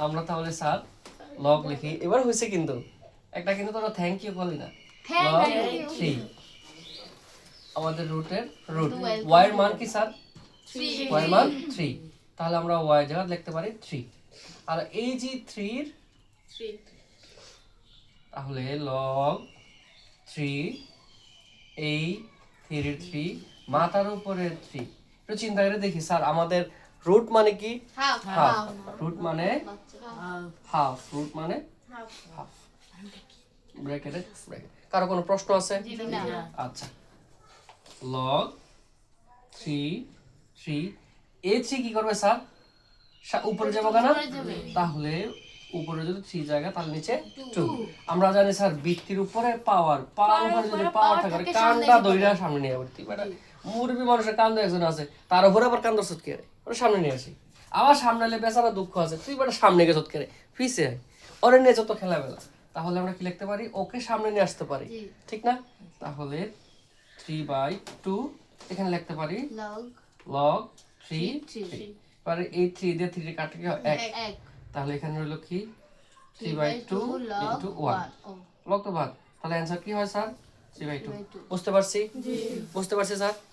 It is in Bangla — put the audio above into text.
আমরা তাহলে স্যার লগ লিখি। এবার হয়েছে কিন্তু একটা কিন্তু তোরা থ্যাংক ইউ বলি না। লগ 3 আমাদের রুটের রুট y এর মান কি স্যার? 3 y এর মান 3। তাহলে আমরা y এর জায়গায় লিখতে পারি 3। আর এই যে 3 এর 3 তাহলে log 3 এই 3 এর 3 মাথার উপরে 3। একটু চিন্তা করে দেখি স্যার আমাদের রুট মানে কি? Half half. রুট মানে হাফ। রুট মানে হাফ। ব্র্যাকেটে ব্র্যাকেট। কারো কোনো প্রশ্ন আছে? আচ্ছা log 3 এই 3 কি করবে স্যার? উপরে যাবো কেন? তাহলে উপরে যদি 3 জায়গা তাহলে নিচে 2। আমরা জানি স্যার বৃত্তির উপরে পাওয়ার উপরে যদি পাওয়ার থাকে কানটা ধইরা সামনে নিয়ে আসি। মানে মুরবি মানুষের কান একজন আছে তার উপরে আবার কান ধরছত কে ওরে সামনে নিয়ে আসি। আবার সামনে এলে বেচারা দুঃখ আছে তুই বেটা সামনে গেছত কে পিছে আয় ওরে নিয়ে যত খেলাবেলা। তাহলে আমরা কি লিখতে পারি? ওকে সামনে নিয়ে আসতে পারি, ঠিক না? তাহলে 3/2 এখানে লিখতে পারি log 3 এবারে এই 3 দিয়ে 3 কাটে কি হয় 1। তাহলে এখানে হলো কি 3/2 ইনটু 1 লগ তো বাদ। তাহলে অ্যানসার কি হয় স্যার? 3/2। বুঝতে পারছি? বুঝতে পারছি স্যার?